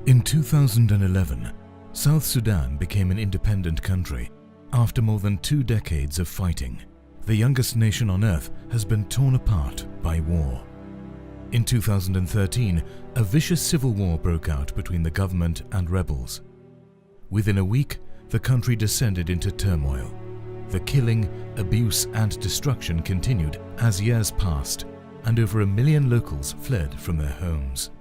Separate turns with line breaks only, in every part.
In 2011, South Sudan became an independent country after more than 2 decades of fighting. The youngest nation on earth has been torn apart by war. In 2013, a vicious civil war broke out between the government and rebels. Within a week, the country descended into turmoil. The killing, abuse and destruction continued as years passed, and over 1 million locals fled from their homes.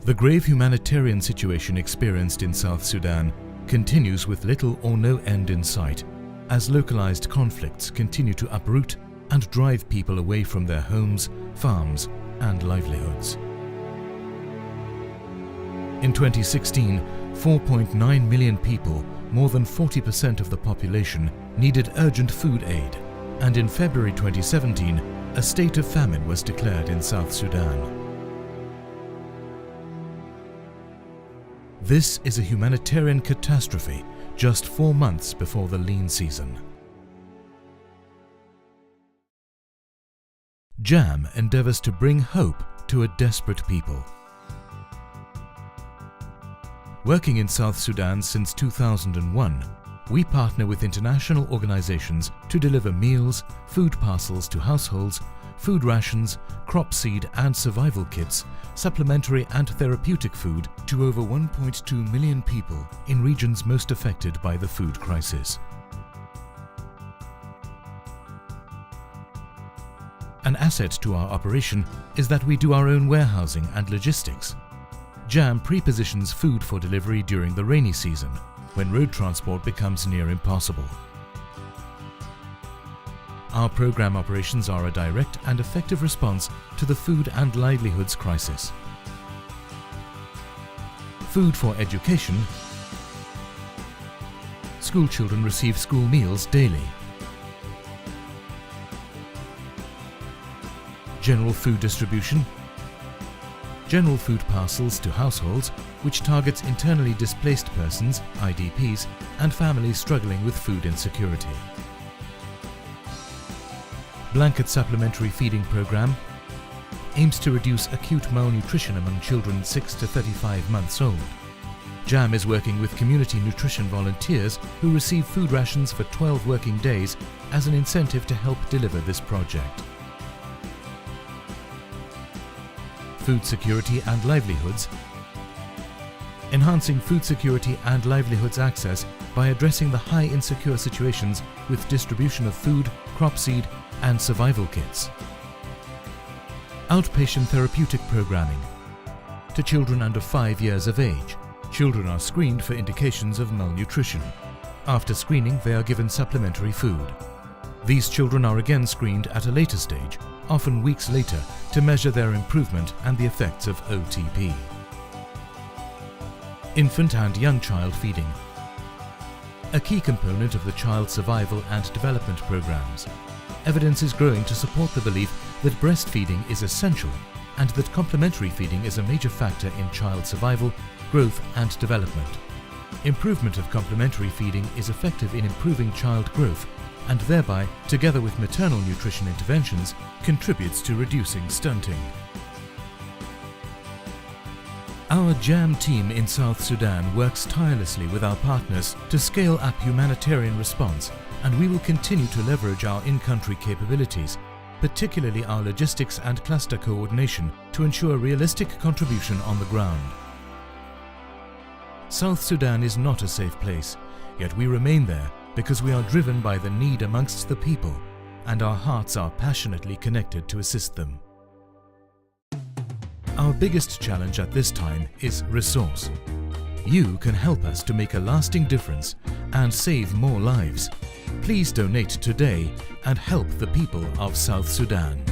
The grave humanitarian situation experienced in South Sudan continues with little or no end in sight, as localized conflicts continue to uproot and drive people away from their homes, farms and livelihoods. In 2016, 4.9 million people, more than 40% of the population, needed urgent food aid, and in February 2017, a state of famine was declared in South Sudan. This is a humanitarian catastrophe just 4 months before the lean season. JAM endeavors to bring hope to a desperate people. Working in South Sudan since 2001, we partner with international organizations to deliver meals, food parcels to households, food rations, crop seed and survival kits, supplementary and therapeutic food to over 1.2 million people in regions most affected by the food crisis. An asset to our operation is that we do our own warehousing and logistics. JAM pre-positions food for delivery during the rainy season, when road transport becomes near impossible. Our program operations are a direct and effective response to the food and livelihoods crisis. Food for education. School children receive school meals daily. General food distribution. General food parcels to households, which targets internally displaced persons, IDPs, and families struggling with food insecurity. Blanket supplementary feeding program aims to reduce acute malnutrition among children 6 to 35 months old. JAM is working with community nutrition volunteers who receive food rations for 12 working days as an incentive to help deliver this project. Food security and livelihoods. Enhancing food security and livelihoods access by addressing the high insecure situations with distribution of food, crop seed and survival kits. Outpatient therapeutic programming. To children under 5 years of age, children are screened for indications of malnutrition. After screening, they are given supplementary food. These children are again screened at a later stage, often weeks later, to measure their improvement and the effects of OTP. Infant and young child feeding. A key component of the child survival and development programs. Evidence is growing to support the belief that breastfeeding is essential and that complementary feeding is a major factor in child survival, growth and development. Improvement of complementary feeding is effective in improving child growth and thereby, together with maternal nutrition interventions, contributes to reducing stunting. Our JAM team in South Sudan works tirelessly with our partners to scale up humanitarian response, and we will continue to leverage our in-country capabilities, particularly our logistics and cluster coordination, to ensure realistic contribution on the ground. South Sudan is not a safe place, yet we remain there because we are driven by the need amongst the people, and our hearts are passionately connected to assist them. Our biggest challenge at this time is resource. You can help us to make a lasting difference and save more lives. Please donate today and help the people of South Sudan.